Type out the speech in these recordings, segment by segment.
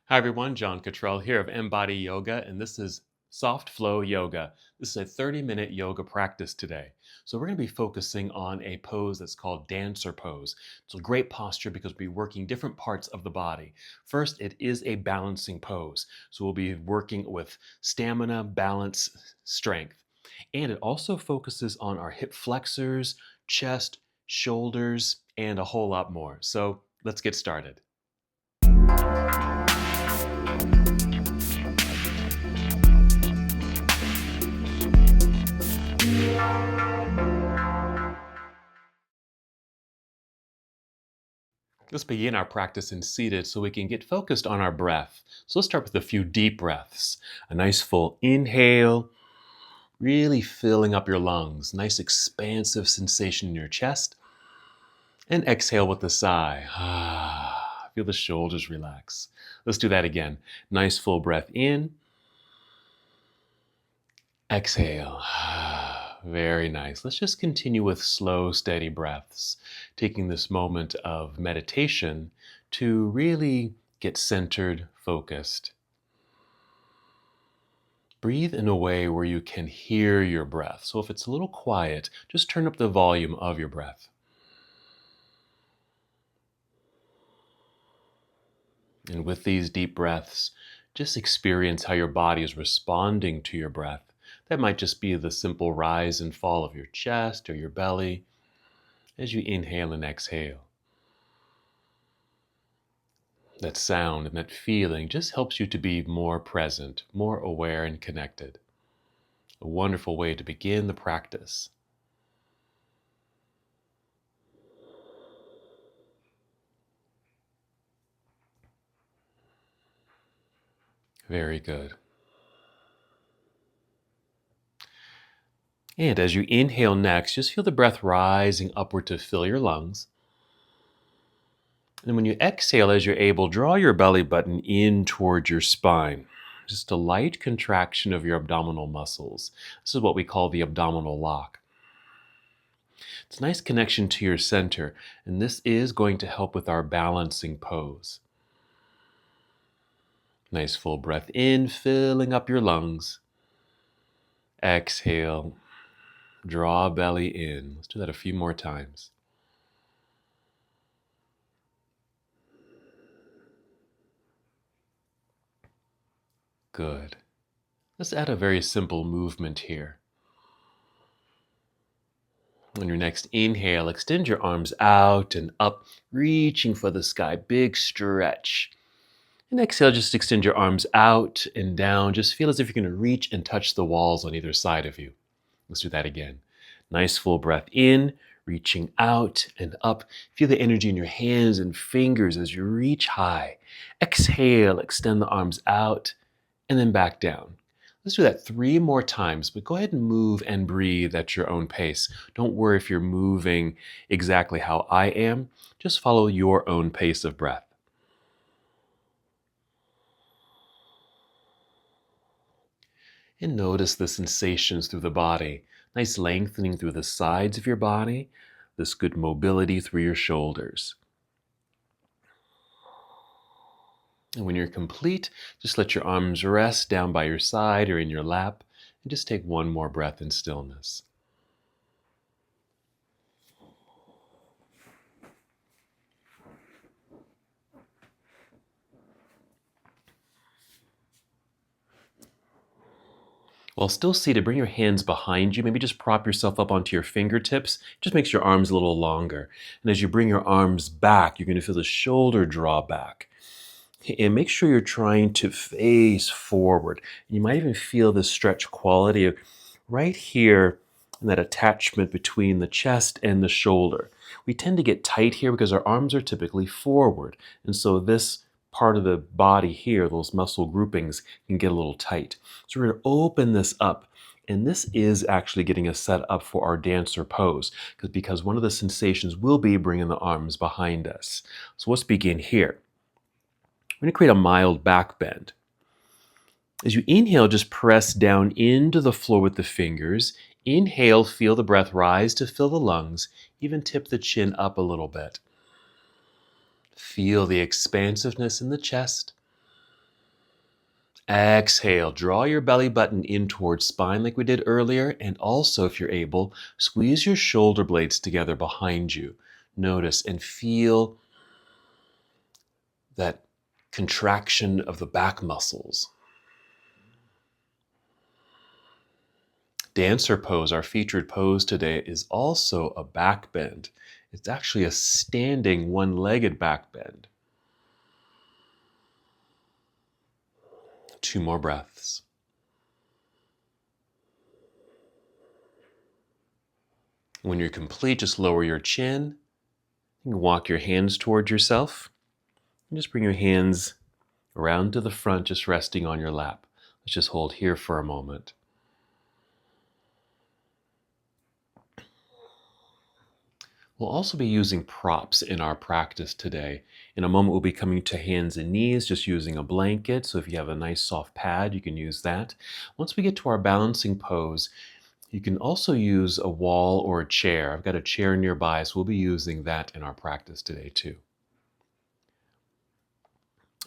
Hi everyone, John Cottrell here of MBODY Yoga, and this is Soft Flow Yoga. This is a 30-minute yoga practice today. So we're going to be focusing on a pose that's called dancer pose. It's a great posture because we'll be working different parts of the body. First, it is a balancing pose. So we'll be working with stamina, balance, strength. And it also focuses on our hip flexors, chest, shoulders, and a whole lot more. So let's get started. Let's begin our practice in seated so we can get focused on our breath. So let's start with a few deep breaths. A nice full inhale, really filling up your lungs. Nice expansive sensation in your chest. And exhale with a sigh. Feel the shoulders relax. Let's do that again. Nice full breath in. Exhale. Very nice. Let's just continue with slow, steady breaths, taking this moment of meditation to really get centered, focused. Breathe in a way where you can hear your breath. So if it's a little quiet, just turn up the volume of your breath. And with these deep breaths, just experience how your body is responding to your breath. That might just be the simple rise and fall of your chest or your belly as you inhale and exhale. That sound and that feeling just helps you to be more present, more aware and connected. A wonderful way to begin the practice. Very good. And as you inhale next, just feel the breath rising upward to fill your lungs. And when you exhale, as you're able, draw your belly button in towards your spine. Just a light contraction of your abdominal muscles. This is what we call the abdominal lock. It's a nice connection to your center, and this is going to help with our balancing pose. Nice full breath in, filling up your lungs. Exhale, draw belly in. Let's do that a few more times. Good. Let's add a very simple movement here. On your next inhale, extend your arms out and up, reaching for the sky. Big stretch. And exhale, just extend your arms out and down. Just feel as if you're going to reach and touch the walls on either side of you. Let's do that again. Nice full breath in, reaching out and up. Feel the energy in your hands and fingers as you reach high. Exhale, extend the arms out and then back down. Let's do that 3 more times, but go ahead and move and breathe at your own pace. Don't worry if you're moving exactly how I am. Just follow your own pace of breath. And notice the sensations through the body. Nice lengthening through the sides of your body. This good mobility through your shoulders. And when you're complete, just let your arms rest down by your side or in your lap. And just take one more breath in stillness. While still seated, bring your hands behind you. Maybe just prop yourself up onto your fingertips. Just makes your arms a little longer. And as you bring your arms back, you're going to feel the shoulder draw back. And make sure you're trying to face forward. You might even feel this stretch quality of right here in that attachment between the chest and the shoulder. We tend to get tight here because our arms are typically forward. And so this part of the body here, those muscle groupings, can get a little tight. So we're going to open this up. And this is actually getting us set up for our dancer pose because one of the sensations will be bringing the arms behind us. So let's begin here. We're going to create a mild back bend. As you inhale, just press down into the floor with the fingers. Inhale, feel the breath rise to fill the lungs. Even tip the chin up a little bit. Feel the expansiveness in the chest. Exhale, draw your belly button in towards spine like we did earlier, and also, if you're able, squeeze your shoulder blades together behind you. Notice and feel that contraction of the back muscles. Dancer pose, our featured pose today, is also a back bend. It's actually a standing one-legged back bend. 2 more breaths. When you're complete, just lower your chin. You can walk your hands towards yourself. And just bring your hands around to the front, just resting on your lap. Let's just hold here for a moment. We'll also be using props in our practice today. In a moment, we'll be coming to hands and knees, just using a blanket. So if you have a nice soft pad, you can use that. Once we get to our balancing pose, you can also use a wall or a chair. I've got a chair nearby, so we'll be using that in our practice today too.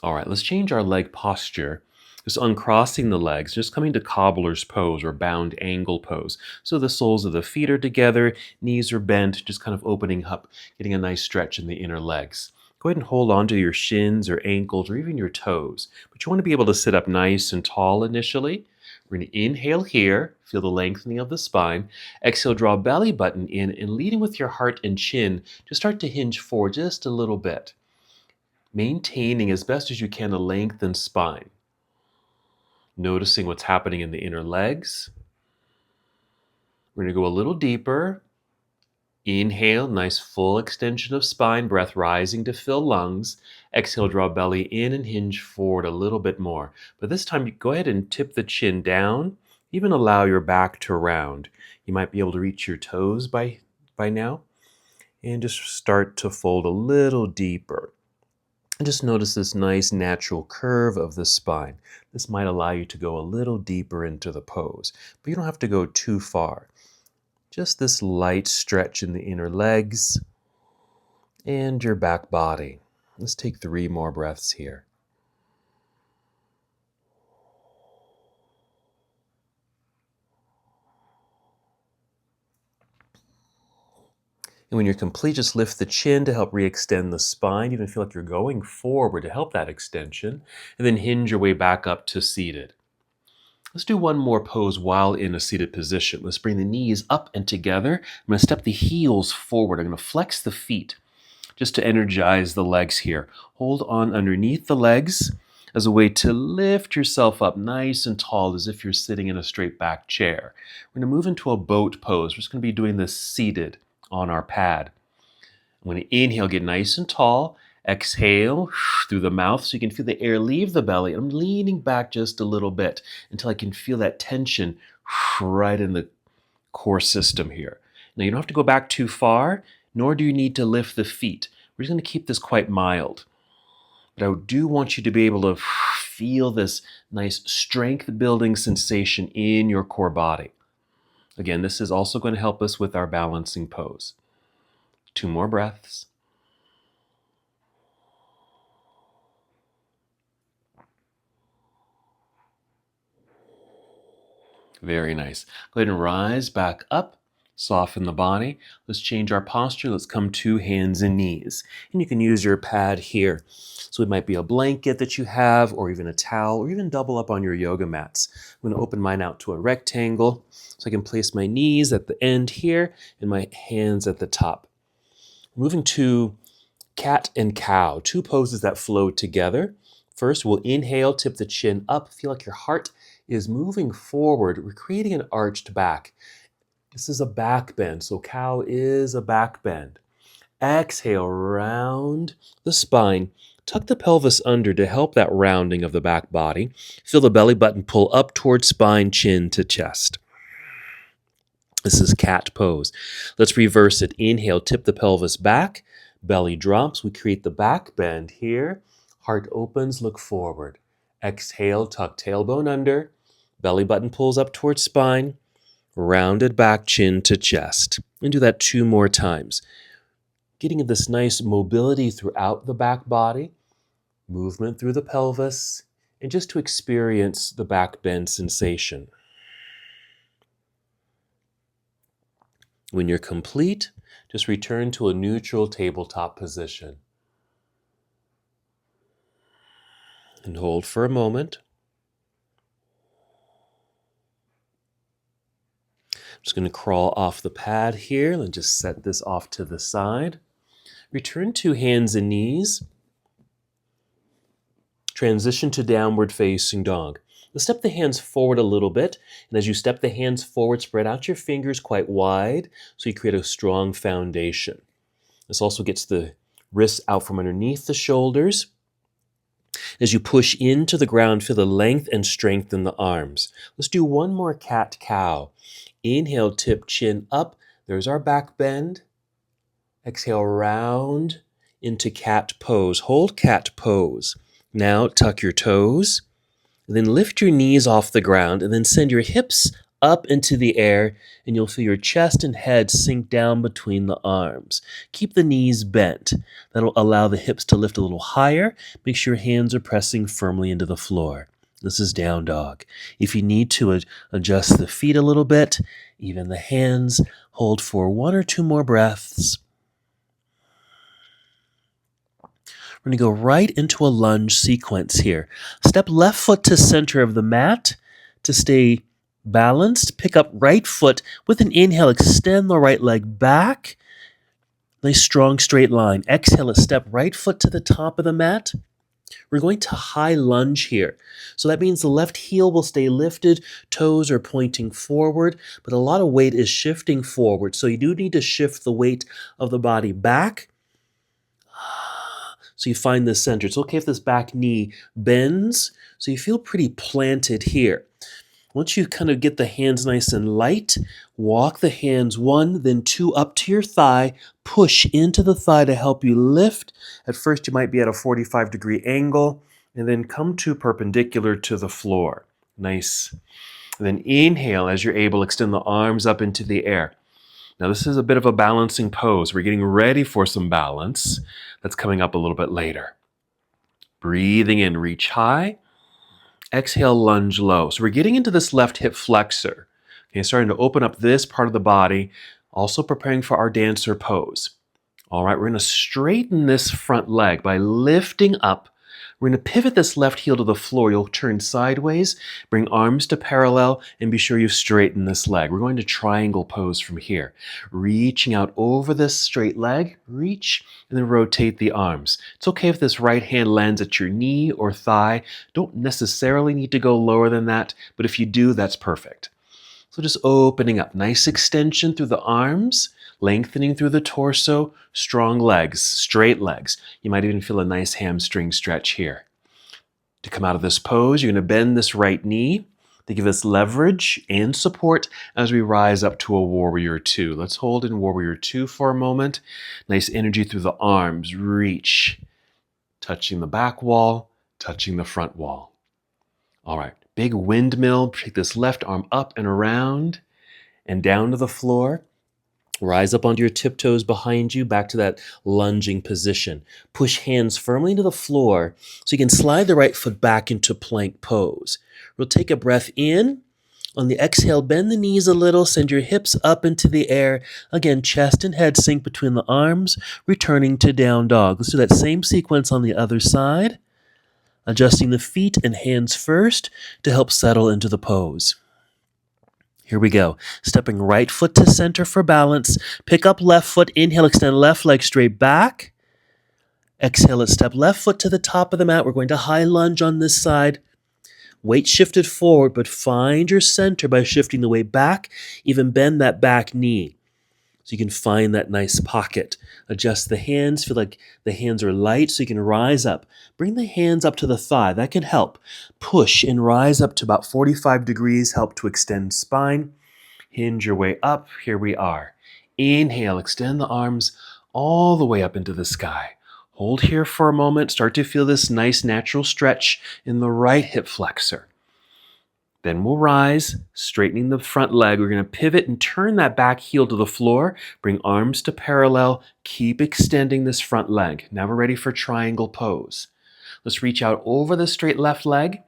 All right, let's change our leg posture. Just uncrossing the legs, just coming to cobbler's pose or bound angle pose. So the soles of the feet are together, knees are bent, just kind of opening up, getting a nice stretch in the inner legs. Go ahead and hold on to your shins or ankles or even your toes. But you want to be able to sit up nice and tall initially. We're going to inhale here, feel the lengthening of the spine. Exhale, draw belly button in, and leading with your heart and chin, just start to hinge forward just a little bit. Maintaining as best as you can a lengthened spine. Noticing what's happening in the inner legs. We're going to go a little deeper. Inhale, nice full extension of spine, breath rising to fill lungs. Exhale, draw belly in and hinge forward a little bit more. But this time, go ahead and tip the chin down. Even allow your back to round. You might be able to reach your toes by now. And just start to fold a little deeper. And just notice this nice natural curve of the spine. This might allow you to go a little deeper into the pose, but you don't have to go too far. Just this light stretch in the inner legs and your back body. Let's take 3 more breaths here. And when you're complete, just lift the chin to help re-extend the spine. Even feel like you're going forward to help that extension. And then hinge your way back up to seated. Let's do one more pose while in a seated position. Let's bring the knees up and together. I'm going to step the heels forward. I'm going to flex the feet just to energize the legs here. Hold on underneath the legs as a way to lift yourself up nice and tall as if you're sitting in a straight back chair. We're going to move into a boat pose. We're just going to be doing this seated on our pad. I'm going to inhale, get nice and tall. Exhale through the mouth so you can feel the air leave the belly. I'm leaning back just a little bit until I can feel that tension right in the core system here. Now you don't have to go back too far, nor do you need to lift the feet. We're just going to keep this quite mild. But I do want you to be able to feel this nice strength building sensation in your core body. Again, this is also going to help us with our balancing pose. 2 more breaths. Very nice. Go ahead and rise back up. Soften the body. Let's change our posture. Let's come to hands and knees. And you can use your pad here. So it might be a blanket that you have, or even a towel, or even double up on your yoga mats. I'm going to open mine out to a rectangle so I can place my knees at the end here and my hands at the top. Moving to cat and cow, 2 poses that flow together. First, we'll inhale, tip the chin up, feel like your heart is moving forward. We're creating an arched back. This is a back bend, so cow is a back bend. Exhale, round the spine. Tuck the pelvis under to help that rounding of the back body. Feel the belly button pull up towards spine, chin to chest. This is cat pose. Let's reverse it. Inhale, tip the pelvis back. Belly drops. We create the back bend here. Heart opens, look forward. Exhale, tuck tailbone under. Belly button pulls up towards spine. Rounded back, chin to chest. And do that 2 more times. Getting this nice mobility throughout the back body. Movement through the pelvis. and just to experience the back bend sensation. When you're complete, just return to a neutral tabletop position. And hold for a moment. I'm just going to crawl off the pad here and just set this off to the side. Return to hands and knees. Transition to downward facing dog. Let's step the hands forward a little bit. And as you step the hands forward, spread out your fingers quite wide so you create a strong foundation. This also gets the wrists out from underneath the shoulders. As you push into the ground, feel the length and strength in the arms. Let's do one more cat-cow. Inhale, tip chin up. There's our back bend. Exhale, round into cat pose. Hold cat pose. Now tuck your toes. And then lift your knees off the ground and then send your hips up into the air, and you'll feel your chest and head sink down between the arms. Keep the knees bent. That'll allow the hips to lift a little higher. Make sure your hands are pressing firmly into the floor. This is down dog. If you need to adjust the feet a little bit, even the hands, hold for 1 or 2 more breaths. We're going to go right into a lunge sequence here. Step left foot to center of the mat to stay balanced. Pick up right foot with an inhale. Extend the right leg back. Nice strong straight line. Exhale, step right foot to the top of the mat. We're going to high lunge here. So that means the left heel will stay lifted, toes are pointing forward, but a lot of weight is shifting forward. So you do need to shift the weight of the body back. So you find the center. It's okay if this back knee bends, so you feel pretty planted here. Once you kind of get the hands nice and light, walk the hands 1, then 2 up to your thigh. Push into the thigh to help you lift. At first, you might be at a 45-degree angle, and then come to perpendicular to the floor. Nice. And then inhale as you're able. Extend the arms up into the air. Now, this is a bit of a balancing pose. We're getting ready for some balance. That's coming up a little bit later. Breathing in, reach high. Exhale, lunge low. So we're getting into this left hip flexor. Okay, starting to open up this part of the body, also preparing for our dancer pose. All right, we're going to straighten this front leg by lifting up. We're going to pivot this left heel to the floor. You'll turn sideways, bring arms to parallel, and be sure you straighten this leg. We're going to triangle pose from here. Reaching out over this straight leg, reach, and then rotate the arms. It's okay if this right hand lands at your knee or thigh. Don't necessarily need to go lower than that, but if you do, that's perfect. So just opening up. Nice extension through the arms, lengthening through the torso, strong legs, straight legs. You might even feel a nice hamstring stretch here. To come out of this pose, you're going to bend this right knee to give us leverage and support as we rise up to a warrior 2. Let's hold in warrior 2 for a moment. Nice energy through the arms, reach, touching the back wall, touching the front wall. All right, big windmill. Take this left arm up and around and down to the floor. Rise up onto your tiptoes behind you, back to that lunging position. Push hands firmly into the floor so you can slide the right foot back into plank pose. We'll take a breath in. On the exhale, bend the knees a little, send your hips up into the air. Again, chest and head sink between the arms, returning to down dog. Let's do that same sequence on the other side. Adjusting the feet and hands first to help settle into the pose. Here we go. Stepping right foot to center for balance. Pick up left foot. Inhale, extend left leg straight back. Exhale, let's step left foot to the top of the mat. We're going to high lunge on this side. Weight shifted forward, but find your center by shifting the weight back. Even bend that back knee so you can find that nice pocket. Adjust the hands. Feel like the hands are light so you can rise up. Bring the hands up to the thigh. That can help. Push and rise up to about 45 degrees. Help to extend spine. Hinge your way up. Here we are. Inhale. Extend the arms all the way up into the sky. Hold here for a moment. Start to feel this nice natural stretch in the right hip flexor. Then we'll rise, straightening the front leg. We're going to pivot and turn that back heel to the floor. Bring arms to parallel. Keep extending this front leg. Now we're ready for triangle pose. Let's reach out over the straight left leg.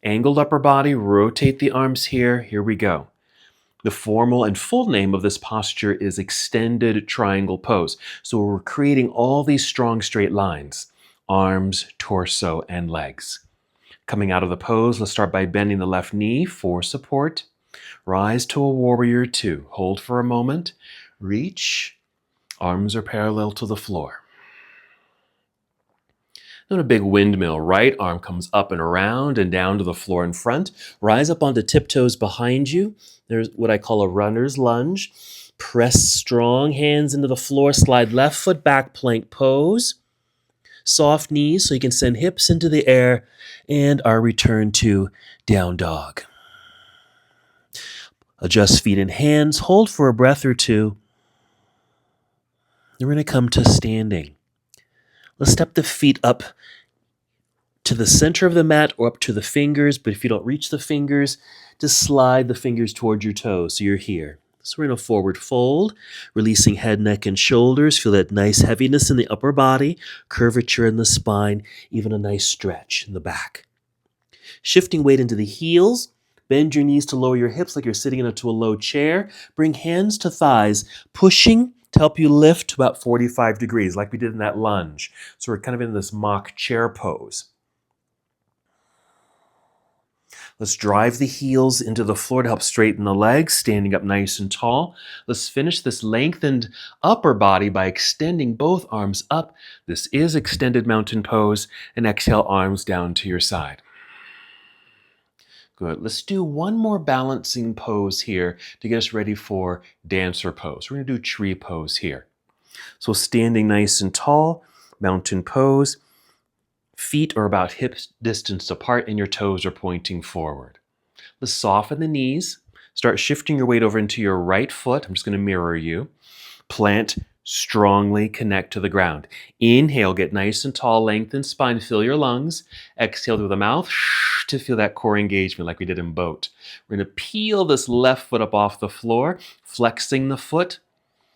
Angled upper body, rotate the arms here. Here we go. The formal and full name of this posture is extended triangle pose. So we're creating all these strong straight lines, arms, torso, and legs. Coming out of the pose, let's start by bending the left knee for support. Rise to a warrior two. Hold for a moment. Reach. Arms are parallel to the floor. Then a big windmill. Right arm comes up and around and down to the floor in front. Rise up onto tiptoes behind you. There's what I call a runner's lunge. Press strong hands into the floor. Slide left foot back, plank pose. Soft knees so you can send hips into the air. And our return to down dog. Adjust feet and hands. Hold for a breath or two. Then we're going to come to standing. Let's step the feet up to the center of the mat or up to the fingers. But if you don't reach the fingers, just slide the fingers towards your toes so you're here. So we're in a forward fold, releasing head, neck, and shoulders. Feel that nice heaviness in the upper body, curvature in the spine, even a nice stretch in the back. Shifting weight into the heels. Bend your knees to lower your hips like you're sitting into a low chair. Bring hands to thighs, pushing to help you lift to about 45 degrees, like we did in that lunge. So we're kind of in this mock chair pose. Let's drive the heels into the floor to help straighten the legs, standing up nice and tall. Let's finish this lengthened upper body by extending both arms up. This is extended mountain pose. And exhale, arms down to your side. Good. Let's do one more balancing pose here to get us ready for dancer pose. We're going to do tree pose here. So standing nice and tall, mountain pose. Feet are about hip distance apart and your toes are pointing forward. Let's soften the knees. Start shifting your weight over into your right foot. I'm just going to mirror you. Plant strongly, connect to the ground. Inhale, get nice and tall, lengthen spine, fill your lungs. Exhale through the mouth to feel that core engagement like we did in boat. We're going to peel this left foot up off the floor, flexing the foot.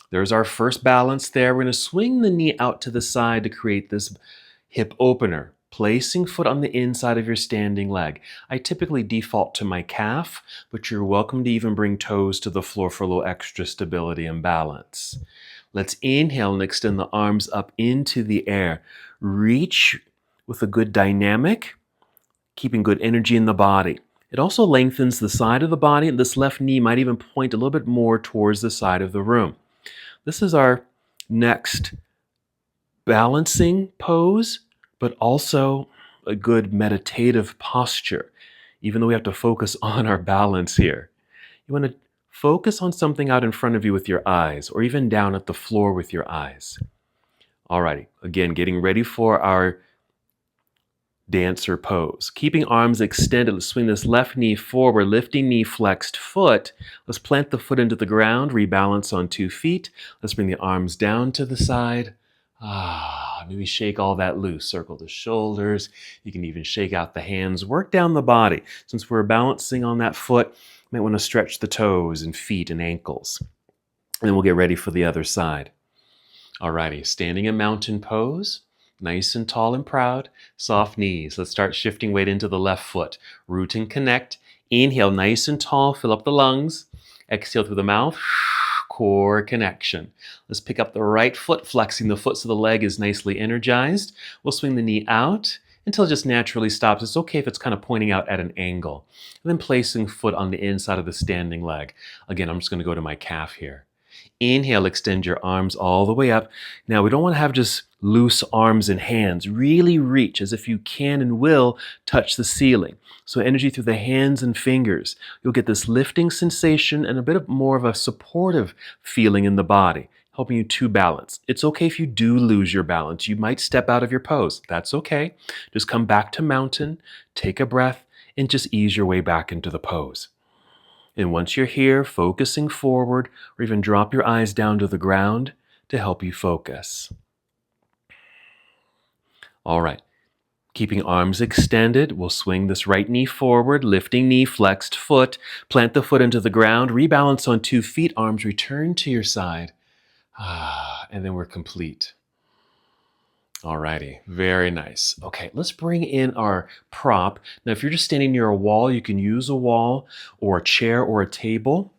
There's our first balance there. We're going to swing the knee out to the side to create this hip opener. Placing foot on the inside of your standing leg. I typically default to my calf, but you're welcome to even bring toes to the floor for a little extra stability and balance. Let's inhale and extend the arms up into the air. Reach with a good dynamic, keeping good energy in the body. It also lengthens the side of the body, and this left knee might even point a little bit more towards the side of the room. This is our next balancing pose, but also a good meditative posture, even though we have to focus on our balance here. You want to focus on something out in front of you with your eyes, or even down at the floor with your eyes. Alrighty, again, getting ready for our dancer pose. Keeping arms extended, let's swing this left knee forward, lifting knee, flexed foot. Let's plant the foot into the ground, rebalance on 2 feet. Let's bring the arms down to the side. Maybe shake all that loose. Circle the shoulders. You can even shake out the hands. Work down the body. Since we're balancing on that foot, you might want to stretch the toes and feet and ankles. And then we'll get ready for the other side. Alrighty, standing in mountain pose. Nice and tall and proud. Soft knees. Let's start shifting weight into the left foot. Root and connect. Inhale, nice and tall. Fill up the lungs. Exhale through the mouth. Core connection. Let's pick up the right foot, flexing the foot so the leg is nicely energized. We'll swing the knee out until it just naturally stops. It's okay if it's kind of pointing out at an angle. And then placing foot on the inside of the standing leg. Again, I'm just going to go to my calf here. Inhale, extend your arms all the way up. Now, we don't want to have just loose arms and hands. Really reach as if you can and will touch the ceiling. So energy through the hands and fingers. You'll get this lifting sensation and a bit more of a supportive feeling in the body, helping you to balance. It's okay if you do lose your balance. You might step out of your pose. That's okay. Just come back to mountain, take a breath, and just ease your way back into the pose. And once you're here, focusing forward, or even drop your eyes down to the ground to help you focus. All right. Keeping arms extended, we'll swing this right knee forward, lifting knee, flexed foot, plant the foot into the ground, rebalance on 2 feet, arms return to your side. And then we're complete. Alrighty, very nice. Okay, let's bring in our prop. Now, if you're just standing near a wall, you can use a wall or a chair or a table.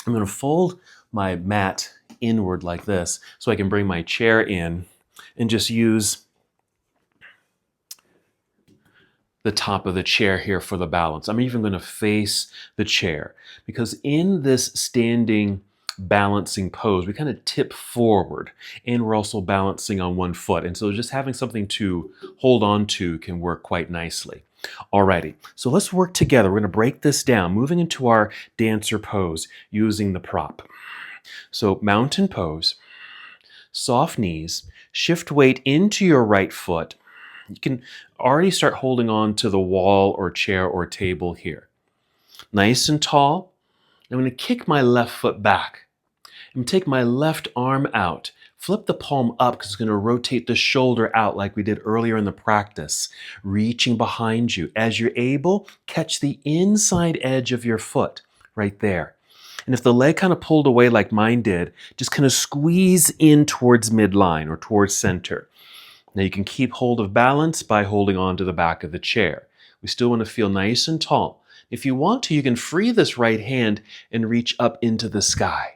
I'm going to fold my mat inward like this so I can bring my chair in and just use the top of the chair here for the balance. I'm even going to face the chair because in this standing balancing pose, we kind of tip forward and we're also balancing on one foot. And so just having something to hold on to can work quite nicely. Alrighty, so let's work together. We're going to break this down, moving into our dancer pose using the prop. So mountain pose, soft knees, shift weight into your right foot. You can already start holding on to the wall or chair or table here. Nice and tall. I'm going to kick my left foot back. I'm going to take my left arm out. Flip the palm up because it's going to rotate the shoulder out like we did earlier in the practice. Reaching behind you. As you're able, catch the inside edge of your foot right there. And if the leg kind of pulled away like mine did, just kind of squeeze in towards midline or towards center. Now you can keep hold of balance by holding on to the back of the chair. We still want to feel nice and tall. If you want to, you can free this right hand and reach up into the sky.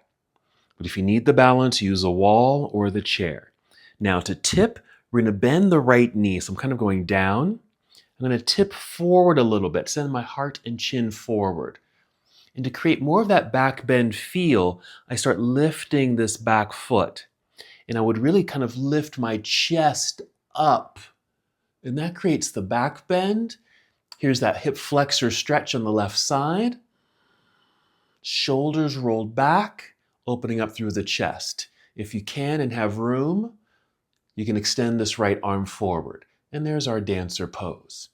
But if you need the balance, use a wall or the chair. Now to tip, we're going to bend the right knee. So I'm kind of going down. I'm going to tip forward a little bit, send my heart and chin forward. And to create more of that back bend feel, I start lifting this back foot. And I would really kind of lift my chest up. And that creates the back bend. Here's that hip flexor stretch on the left side. Shoulders rolled back, opening up through the chest. If you can and have room, you can extend this right arm forward. And there's our dancer pose.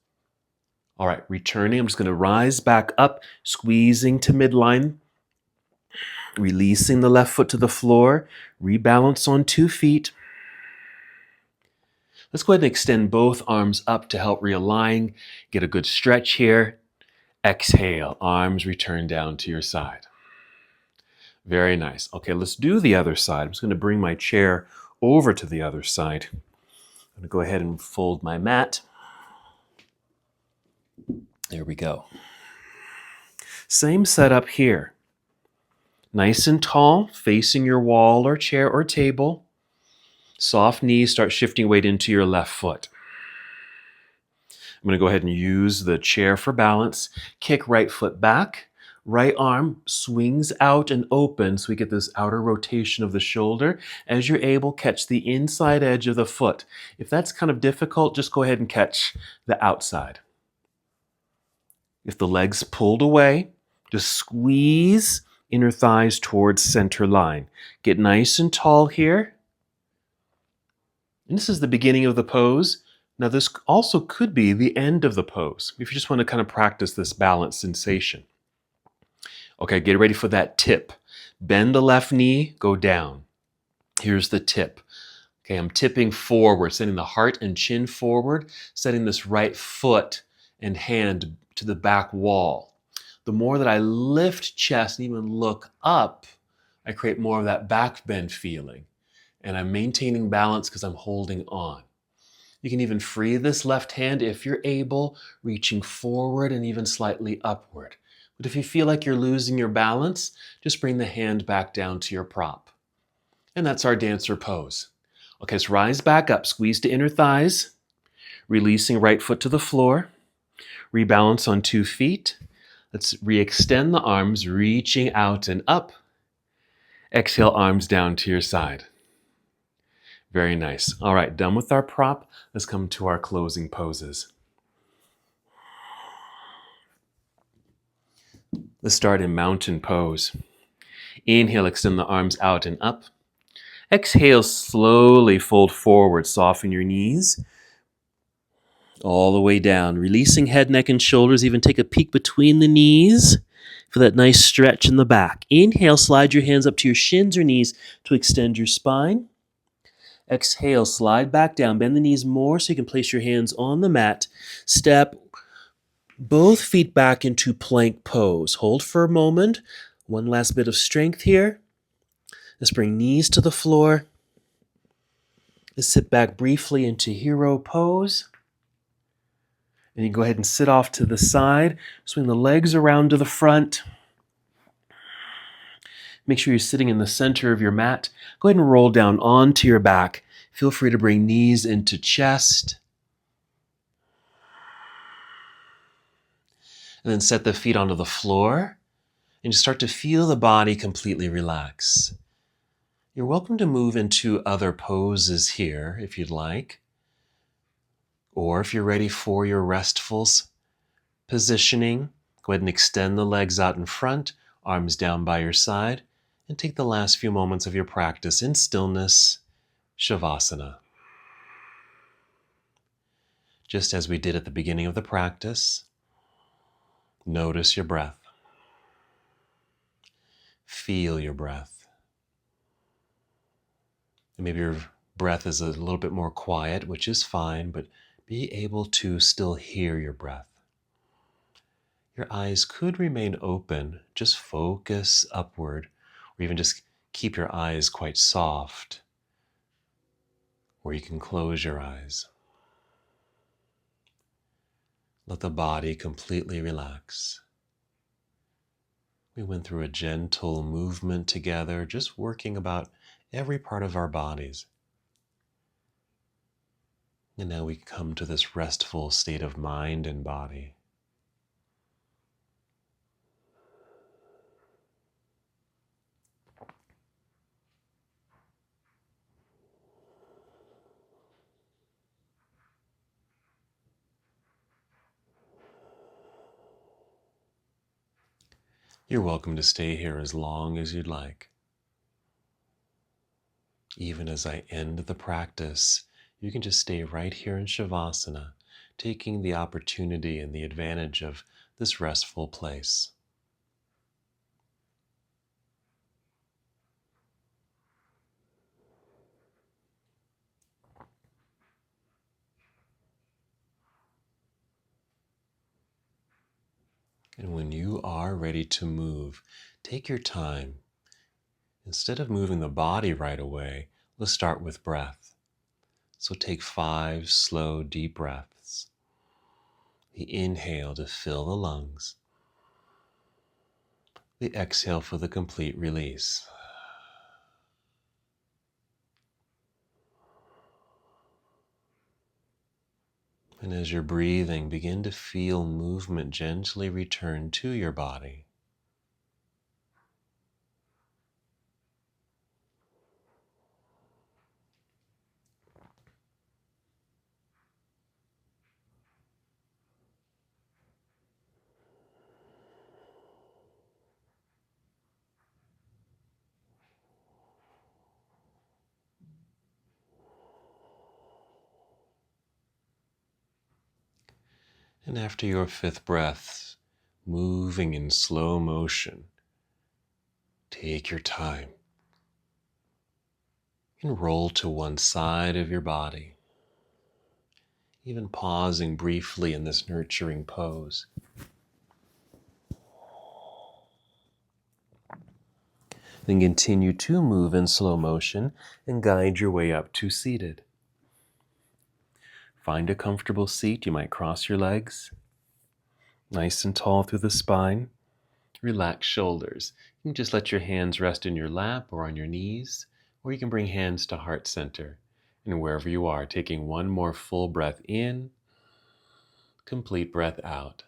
All right, returning. I'm just going to rise back up, squeezing to midline. Releasing the left foot to the floor. Rebalance on 2 feet. Let's go ahead and extend both arms up to help realign. Get a good stretch here. Exhale, arms return down to your side. Very nice. Okay, let's do the other side. I'm just going to bring my chair over to the other side. I'm going to go ahead and fold my mat. There we go. Same setup here. Nice and tall, facing your wall or chair or table. Soft knees, start shifting weight into your left foot. I'm going to go ahead and use the chair for balance. Kick right foot back. Right arm swings out and open so we get this outer rotation of the shoulder. As you're able, catch the inside edge of the foot. If that's kind of difficult, just go ahead and catch the outside. If the leg's pulled away, just squeeze inner thighs towards center line. Get nice and tall here. And this is the beginning of the pose. Now this also could be the end of the pose if you just want to kind of practice this balance sensation. Okay, get ready for that tip. Bend the left knee, go down. Here's the tip. Okay, I'm tipping forward, sending the heart and chin forward, setting this right foot and hand to the back wall. The more that I lift chest and even look up, I create more of that back bend feeling. And I'm maintaining balance because I'm holding on. You can even free this left hand if you're able, reaching forward and even slightly upward. But if you feel like you're losing your balance, just bring the hand back down to your prop. And that's our dancer pose. Okay, so rise back up, squeeze to inner thighs, releasing right foot to the floor, rebalance on 2 feet. Let's re-extend the arms, reaching out and up. Exhale, arms down to your side. Very nice. All right, done with our prop. Let's come to our closing poses. Let's start in mountain pose. Inhale, extend the arms out and up. Exhale, slowly fold forward, soften your knees. All the way down, releasing head, neck, and shoulders. Even take a peek between the knees for that nice stretch in the back. Inhale, slide your hands up to your shins or knees to extend your spine. Exhale, slide back down. Bend the knees more so you can place your hands on the mat. Step both feet back into plank pose. Hold for a moment. One last bit of strength here. Let's bring knees to the floor. Let's sit back briefly into hero pose. And you go ahead and sit off to the side. Swing the legs around to the front. Make sure you're sitting in the center of your mat. Go ahead and roll down onto your back. Feel free to bring knees into chest. And then set the feet onto the floor. And just start to feel the body completely relax. You're welcome to move into other poses here if you'd like. Or if you're ready for your restful positioning, go ahead and extend the legs out in front, arms down by your side, and take the last few moments of your practice in stillness, Shavasana. Just as we did at the beginning of the practice, notice your breath. Feel your breath. And maybe your breath is a little bit more quiet, which is fine, but be able to still hear your breath. Your eyes could remain open, just focus upward, or even just keep your eyes quite soft, or you can close your eyes. Let the body completely relax. We went through a gentle movement together, just working about every part of our bodies. And now we come to this restful state of mind and body. You're welcome to stay here as long as you'd like. Even as I end the practice, you can just stay right here in Shavasana, taking the opportunity and the advantage of this restful place. And when you are ready to move, take your time. Instead of moving the body right away, let's start with breath. So take 5 slow, deep breaths. The inhale to fill the lungs. The exhale for the complete release. And as you're breathing, begin to feel movement gently return to your body. And after your 5th breath, moving in slow motion, take your time and roll to one side of your body, even pausing briefly in this nurturing pose. Then continue to move in slow motion and guide your way up to seated. Find a comfortable seat. You might cross your legs, nice and tall through the spine. Relax shoulders. You can just let your hands rest in your lap or on your knees, or you can bring hands to heart center. And wherever you are, taking one more full breath in, complete breath out.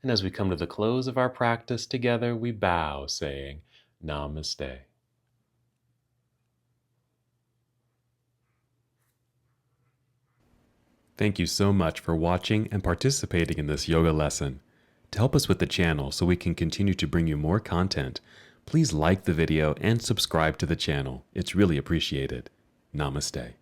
And as we come to the close of our practice together, we bow, saying, Namaste. Thank you so much for watching and participating in this yoga lesson. To help us with the channel so we can continue to bring you more content, please like the video and subscribe to the channel. It's really appreciated. Namaste.